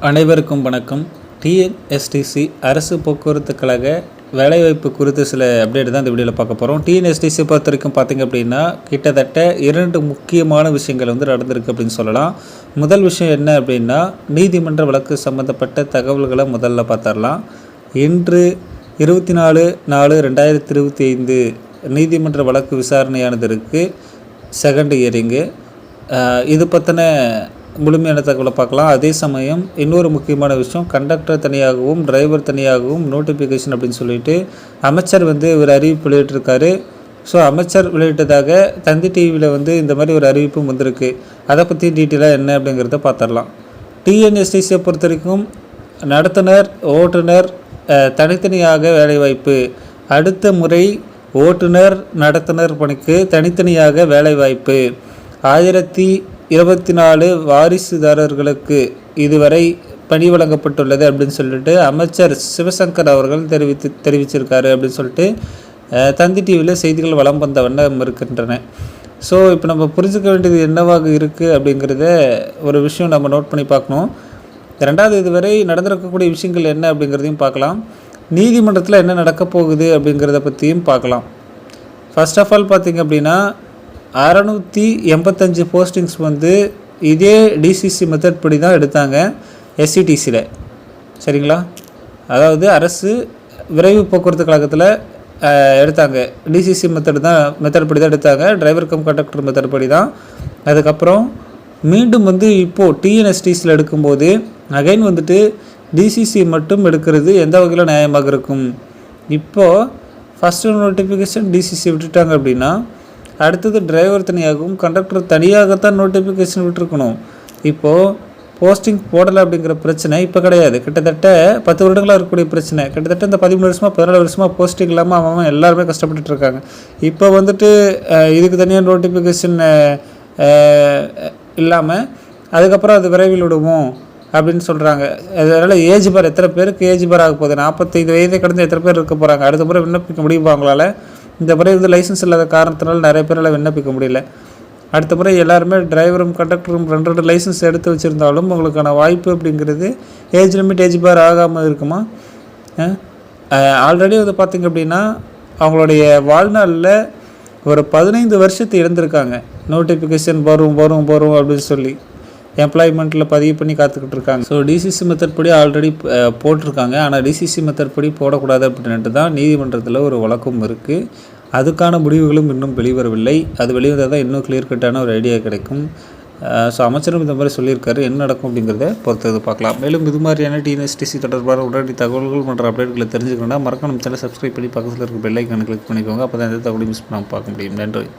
அனைவருக்கும் வணக்கம். டிஎன்எஸ்டிசி அரசு போக்குவரத்து கழக வேலைவாய்ப்பு குறித்து சில அப்டேட் தான் இந்த வீடியோவில் பார்க்க போகிறோம். டிஎன்எஸ்டிசி பொறுத்த வரைக்கும் பார்த்திங்க அப்படின்னா கிட்டத்தட்ட 2 முக்கியமான விஷயங்கள் நடந்திருக்கு அப்படின்னு சொல்லலாம். முதல் விஷயம் என்ன அப்படின்னா, நீதிமன்ற வழக்கு சம்மந்தப்பட்ட தகவல்களை முதல்ல பார்த்துடலாம். இன்று 24/4/2025 நீதிமன்ற வழக்கு விசாரணையானது இருக்குது. செகண்ட் ஹியரிங்கு. இது பற்றின முழுமையான தகவலை பார்க்கலாம். அதே சமயம் இன்னொரு முக்கியமான விஷயம், கண்டக்டர் தனியாகவும் டிரைவர் தனியாகவும் நோட்டிஃபிகேஷன் அப்படின்னு சொல்லிட்டு அமைச்சர் ஒரு அறிவிப்பு வெளியிட்டிருக்காரு. ஸோ அமைச்சர் வெளியிட்டதாக தந்தி டிவியில் இந்த மாதிரி ஒரு அறிவிப்பும் வந்திருக்கு. அதை பற்றி டீட்டெயிலாக என்ன அப்படிங்கிறத பார்த்துடலாம். டிஎன்எஸ்டிசியை பொறுத்த வரைக்கும் நடத்துனர், ஓட்டுநர் தனித்தனியாக வேலைவாய்ப்பு. அடுத்த முறை ஓட்டுநர் நடத்துனர் பணிக்கு தனித்தனியாக வேலைவாய்ப்பு. 1024 வாரிசுதாரர்களுக்கு இதுவரை பணி வழங்கப்பட்டுள்ளது அப்படின்னு சொல்லிட்டு அமைச்சர் சிவசங்கர் அவர்கள் தெரிவிச்சிருக்காரு அப்படின்னு சொல்லிட்டு தந்தி டிவியில் செய்திகள் வலம் வந்த வண்ணம் இருக்கின்றன. ஸோ இப்போ நம்ம புரிஞ்சுக்க வேண்டியது என்னவாக இருக்குது அப்படிங்கிறத ஒரு விஷயம் நம்ம நோட் பண்ணி பார்க்கணும். ரெண்டாவது, இதுவரை நடந்திருக்கக்கூடிய விஷயங்கள் என்ன அப்படிங்கிறதையும் பார்க்கலாம். நீதிமன்றத்தில் என்ன நடக்க போகுது அப்படிங்கிறத பற்றியும் பார்க்கலாம். ஃபர்ஸ்ட் ஆஃப் ஆல் பார்த்திங்க அப்படின்னா 685 போஸ்டிங்ஸ் இதே டிசிசி மெத்தட் படி தான் எடுத்தாங்க எஸ்சிடிசியில். சரிங்களா? அதாவது அரசு விரைவு போக்குவரத்து கழகத்தில் எடுத்தாங்க. டிசிசி மெத்தட் படி தான் எடுத்தாங்க. டிரைவர் கம் கண்டக்டர் மெத்தட் படி தான். அதுக்கப்புறம் மீண்டும் இப்போது டிஎன்எஸ்டிசியில் எடுக்கும்போது அகைன் டிசிசி மட்டும் எடுக்கிறது எந்த வகையில் நியாயமாக இருக்கும்? இப்போது ஃபஸ்ட்டு நோட்டிஃபிகேஷன் டிசிசி விட்டுட்டாங்க அப்படின்னா அடுத்தது டிரைவர் தனியாகவும் கண்டக்டர் தனியாகத்தான் நோட்டிஃபிகேஷன் விட்டுருக்கணும். இப்போது போஸ்டிங் போடலை அப்படிங்கிற பிரச்சனை இப்போ கிடையாது. கிட்டத்தட்ட 10 வருடங்களாக இருக்கக்கூடிய பிரச்சனை. கிட்டத்தட்ட இந்த 13 வருஷமாக 14 வருஷமாக போஸ்டிங் இல்லாமல் அவன் எல்லாருமே கஷ்டப்பட்டுட்டு இருக்காங்க. இப்போ இதுக்கு தனியாக நோட்டிஃபிகேஷன் இல்லாமல் அதுக்கப்புறம் அது விரைவில் விடுவோம் அப்படின்னு சொல்கிறாங்க. அதனால் ஏஜ் பார் எத்தனை பேருக்கு ஏஜ் பார் ஆக போகுது? 45 வயதை கடந்து எத்தனை பேர் இருக்க போகிறாங்க? அடுத்த முறை விண்ணப்பிக்க முடியுமா அவங்களால? இந்த முறை லைசன்ஸ் இல்லாத காரணத்தினால நிறைய பேரால் விண்ணப்பிக்க முடியல. அடுத்த முறை எல்லாருமே டிரைவரும் கண்டக்டரும் 2 லைசன்ஸ் எடுத்து வச்சுருந்தாலும் உங்களுக்கான வாய்ப்பு அப்படிங்கிறது ஏஜ் லிமிட் ஏஜ் பார் ஆகாமல் இருக்குமா? ஆல்ரெடி பார்த்திங்க அப்படின்னா அவங்களுடைய வாழ்நாளில் ஒரு 15 வருஷத்தை இழந்திருக்காங்க. நோட்டிஃபிகேஷன் வரும் அப்படின்னு சொல்லி எம்ப்ளாய்மெண்ட்டில் பதிவு பண்ணி காத்துக்கிட்டு இருக்காங்க. ஸோ டிசிசி மெத்தட் படி ஆல்ரெடி போட்டிருக்காங்க. ஆனால் டிசிசி மெத்தட் படி போடக்கூடாது அப்படின்ட்டு தான் நீதிமன்றத்தில் ஒரு வழக்கம் இருக்குது. அதுக்கான முடிவுகளும் இன்னும் வெளிவரவில்லை. அது வெளிவந்தால் தான் இன்னும் கிளியர் கட்டான ஒரு ஐடியா கிடைக்கும். ஸோ அமைச்சரும் இந்த மாதிரி சொல்லியிருக்காரு. என்ன நடக்கும் அப்படிங்கிறத பொறுத்தது பார்க்கலாம். மேலும் இது மாதிரியான டிஎன்எஸ்டிசி தொடர்பான உடனடி தகவல்கள் மற்றும் அப்டேட்களை தெரிஞ்சுக்கணும்னா மறக்காம நம்ம சேனலை சப்ஸ்கிரைப் பண்ணி பக்கத்தில் இருக்க பெல் ஐக்கானை கிளிக் பண்ணிக்கோங்க. அப்போ தான் எந்த தகவலையும் மிஸ் பண்ணாமல் பார்க்க முடியும். நன்றி.